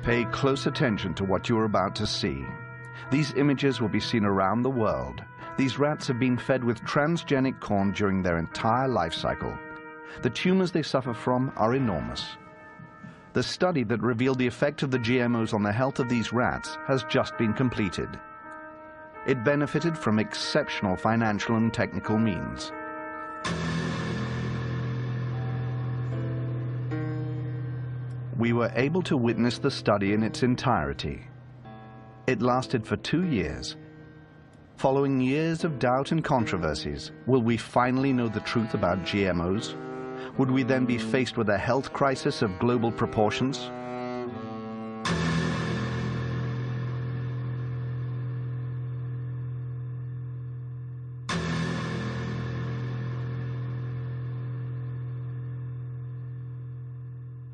Pay close attention to what you are about to see. These images will be seen around the world. These rats have been fed with transgenic corn during their entire life cycle. The tumors they suffer from are enormous. The study that revealed the effect of the GMOs on the health of these rats has just been completed. It benefited from exceptional financial and technical means. We were able to witness the study in its entirety. It lasted for 2 years. Following years of doubt and controversies, will we finally know the truth about GMOs? Would we then be faced with a health crisis of global proportions?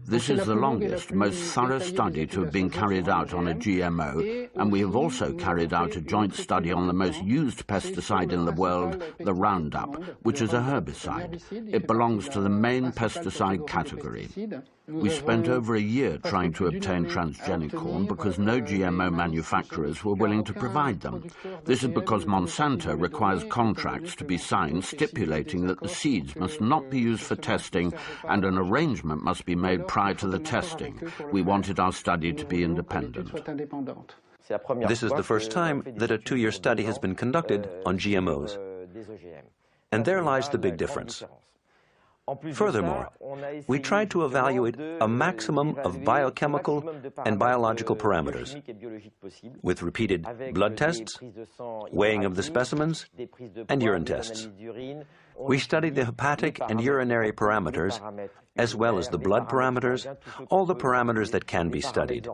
This is the longest, most thorough study to have been carried out on a GMO, and we have also carried out a joint study on the most used pesticide in the world, the Roundup, which is a herbicide. It belongs to the main pesticide category. We spent over a year trying to obtain transgenic corn because no GMO manufacturers were willing to provide them. This is because Monsanto requires contracts to be signed stipulating that the seeds must not be used for testing and an arrangement must be made prior to the testing. We wanted our study to be independent. This is the first time that a 2-year study has been conducted on GMOs. And there lies the big difference. Furthermore, we tried to evaluate a maximum of biochemical and biological parameters with repeated blood tests, weighing of the specimens, and urine tests. We studied the hepatic and urinary parameters, as well as the blood parameters, all the parameters that can be studied.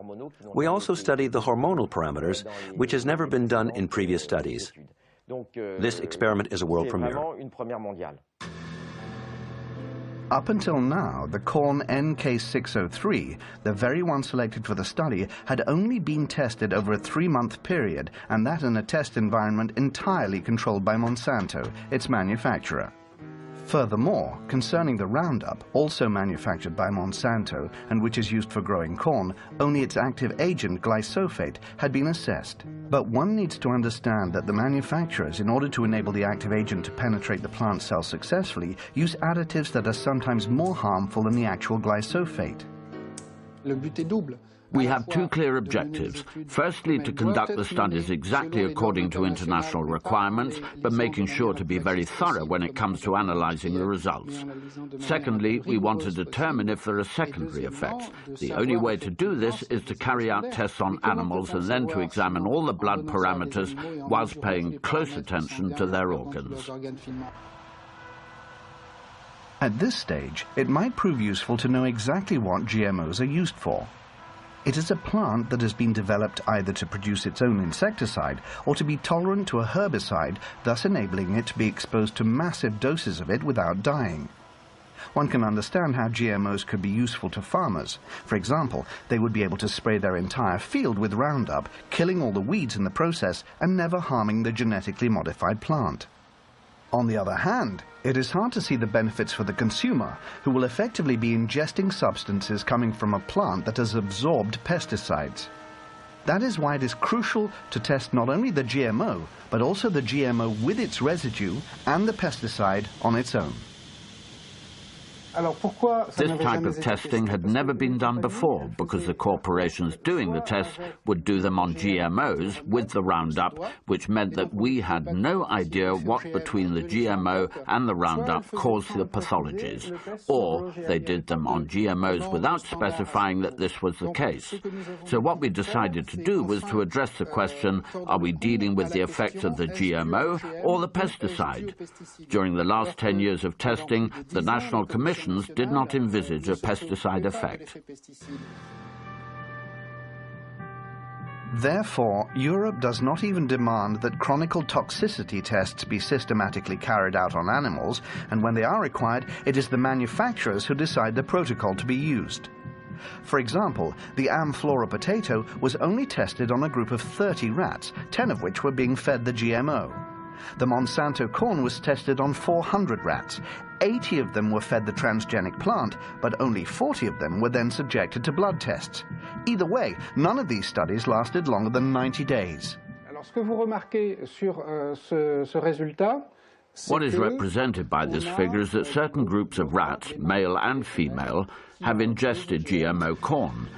We also studied the hormonal parameters, which has never been done in previous studies. This experiment is a world premiere. Up until now, the corn NK603, the very one selected for the study, had only been tested over a 3-month period, and that in a test environment entirely controlled by Monsanto, its manufacturer. Furthermore, concerning the Roundup, also manufactured by Monsanto and which is used for growing corn, only its active agent, glyphosate, had been assessed. But one needs to understand that the manufacturers, in order to enable the active agent to penetrate the plant cell successfully, use additives that are sometimes more harmful than the actual glyphosate. We have 2 clear objectives. Firstly, to conduct the studies exactly according to international requirements, but making sure to be very thorough when it comes to analyzing the results. Secondly, we want to determine if there are secondary effects. The only way to do this is to carry out tests on animals and then to examine all the blood parameters whilst paying close attention to their organs. At this stage, it might prove useful to know exactly what GMOs are used for. It is a plant that has been developed either to produce its own insecticide or to be tolerant to a herbicide, thus enabling it to be exposed to massive doses of it without dying. One can understand how GMOs could be useful to farmers. For example, they would be able to spray their entire field with Roundup, killing all the weeds in the process and never harming the genetically modified plant. On the other hand, it is hard to see the benefits for the consumer, who will effectively be ingesting substances coming from a plant that has absorbed pesticides. That is why it is crucial to test not only the GMO, but also the GMO with its residue and the pesticide on its own. This type of testing had never been done before because the corporations doing the tests would do them on GMOs with the Roundup, which meant that we had no idea what between the GMO and the Roundup caused the pathologies, or they did them on GMOs without specifying that this was the case. So what we decided to do was to address the question, are we dealing with the effects of the GMO or the pesticide? During the last 10 years of testing, the National Commission did not envisage a pesticide effect. Therefore, Europe does not even demand that chronicle toxicity tests be systematically carried out on animals, and when they are required, it is the manufacturers who decide the protocol to be used. For example, the Amflora potato was only tested on a group of 30 rats, 10 of which were being fed the GMO. The Monsanto corn was tested on 400 rats. 80 of them were fed the transgenic plant, but only 40 of them were then subjected to blood tests. Either way, none of these studies lasted longer than 90 days. Alors, ce que vous remarquez sur ce résultat, what is represented by this figure is that certain groups of rats, male and female, have ingested GMO corn.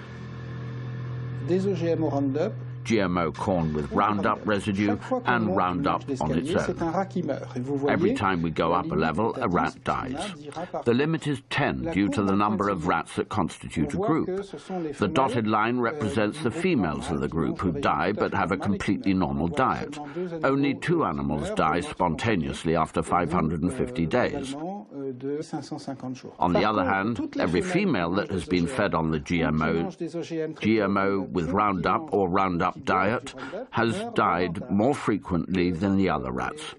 Des OGM Roundup, GMO corn with Roundup residue and Roundup on its own. Every time we go up a level, a rat dies. The limit is 10 due to the number of rats that constitute a group. The dotted line represents the females of the group who die but have a completely normal diet. Only 2 animals die spontaneously after 550 days. On the other hand, every female that has been fed on the GMO with Roundup or Roundup diet has died more frequently than the other rats.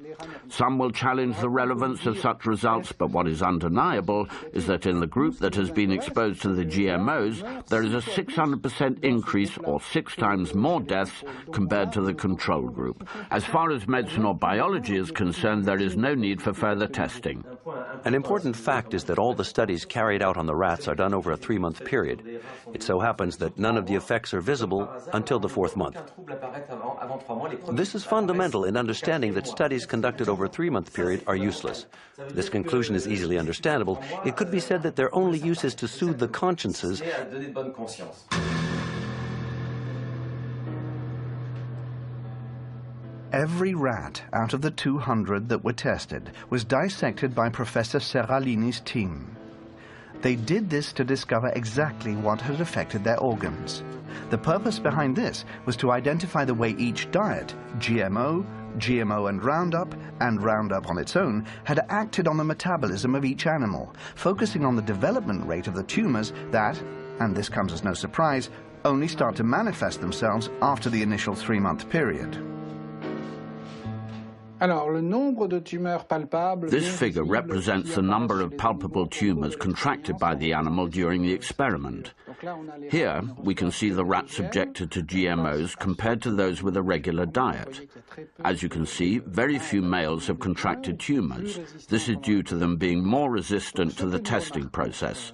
Some will challenge the relevance of such results, but what is undeniable is that in the group that has been exposed to the GMOs, there is a 600% increase or 6 times more deaths compared to the control group. As far as medicine or biology is concerned, there is no need for further testing. An important fact is that all the studies carried out on the rats are done over a 3-month period. It so happens that none of the effects are visible until the 4th month. This is fundamental in understanding that studies conducted over a 3-month period are useless. This conclusion is easily understandable. It could be said that their only use is to soothe the consciences. Every rat out of the 200 that were tested was dissected by Professor Seralini's team. They did this to discover exactly what had affected their organs. The purpose behind this was to identify the way each diet, GMO and Roundup on its own, had acted on the metabolism of each animal, focusing on the development rate of the tumors that, and this comes as no surprise, only start to manifest themselves after the initial 3-month period. This figure represents the number of palpable tumors contracted by the animal during the experiment. Here, we can see the rats subjected to GMOs compared to those with a regular diet. As you can see, very few males have contracted tumors. This is due to them being more resistant to the testing process.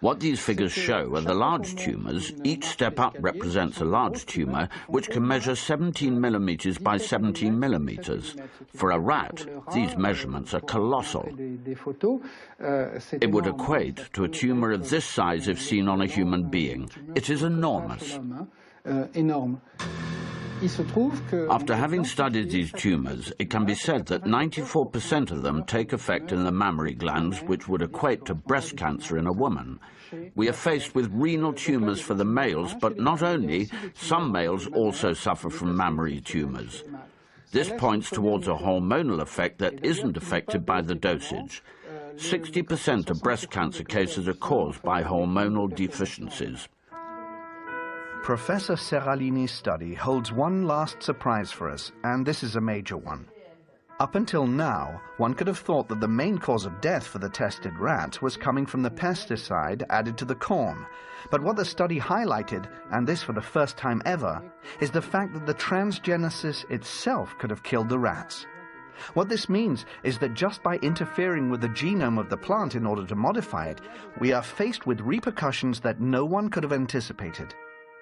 What these figures show are the large tumors. Each step up represents a large tumor, which can measure 17 millimeters by 17 millimeters. For a rat, these measurements are colossal. It would equate to a tumor of this size if seen on a human being. It is enormous. After having studied these tumors, it can be said that 94% of them take effect in the mammary glands, which would equate to breast cancer in a woman. We are faced with renal tumors for the males, but not only, some males also suffer from mammary tumors. This points towards a hormonal effect that isn't affected by the dosage. 60% of breast cancer cases are caused by hormonal deficiencies. Professor Seralini's study holds one last surprise for us, and this is a major one. Up until now, one could have thought that the main cause of death for the tested rats was coming from the pesticide added to the corn. But what the study highlighted, and this for the first time ever, is the fact that the transgenesis itself could have killed the rats. What this means is that just by interfering with the genome of the plant in order to modify it, we are faced with repercussions that no one could have anticipated.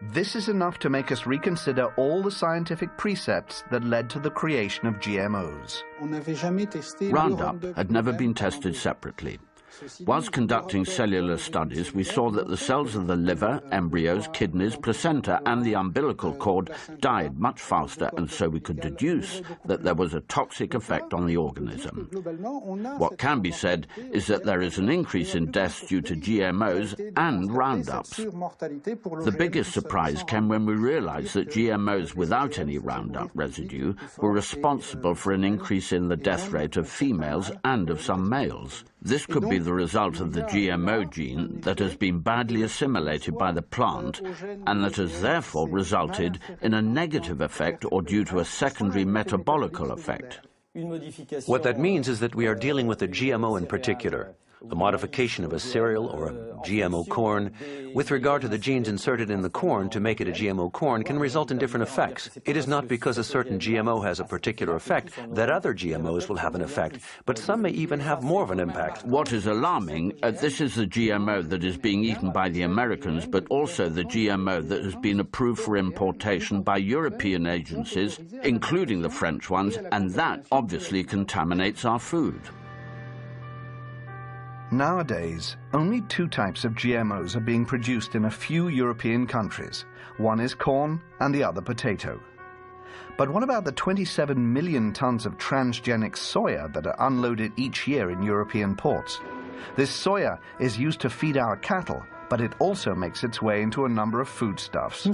This is enough to make us reconsider all the scientific precepts that led to the creation of GMOs. Roundup had never been tested separately. Whilst conducting cellular studies, we saw that the cells of the liver, embryos, kidneys, placenta and the umbilical cord died much faster, and so we could deduce that there was a toxic effect on the organism. What can be said is that there is an increase in deaths due to GMOs and Roundups. The biggest surprise came when we realized that GMOs without any Roundup residue were responsible for an increase in the death rate of females and of some males. This could be the result of the GMO gene that has been badly assimilated by the plant and that has therefore resulted in a negative effect or due to a secondary metabolical effect. What that means is that we are dealing with a GMO in particular. a modification of a cereal or a GMO corn, with regard to the genes inserted in the corn to make it a GMO corn, can result in different effects. It is not because a certain GMO has a particular effect that other GMOs will have an effect, but some may even have more of an impact. What is alarming, this is the GMO that is being eaten by the Americans, but also the GMO that has been approved for importation by European agencies, including the French ones, and that obviously contaminates our food. Nowadays, only 2 types of GMOs are being produced in a few European countries. One is corn and the other potato. But what about the 27 million tons of transgenic soya that are unloaded each year in European ports? This soya is used to feed our cattle, but it also makes its way into a number of foodstuffs.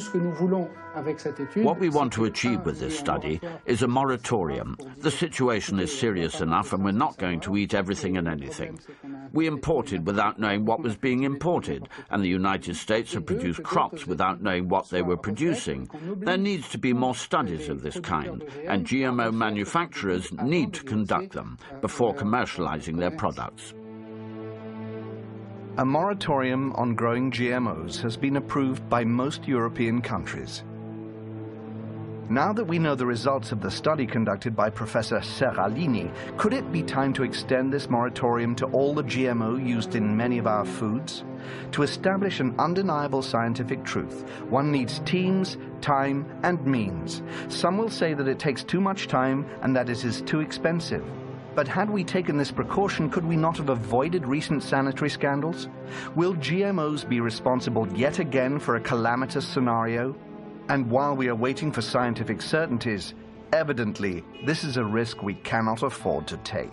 What we want to achieve with this study is a moratorium. The situation is serious enough and we're not going to eat everything and anything. We imported without knowing what was being imported, and the United States have produced crops without knowing what they were producing. There needs to be more studies of this kind, and GMO manufacturers need to conduct them before commercializing their products. A moratorium on growing GMOs has been approved by most European countries. Now that we know the results of the study conducted by Professor Serralini, could it be time to extend this moratorium to all the GMO used in many of our foods? To establish an undeniable scientific truth, one needs teams, time, and means. Some will say that it takes too much time and that it is too expensive. But had we taken this precaution, could we not have avoided recent sanitary scandals? Will GMOs be responsible yet again for a calamitous scenario? And while we are waiting for scientific certainties, evidently, this is a risk we cannot afford to take.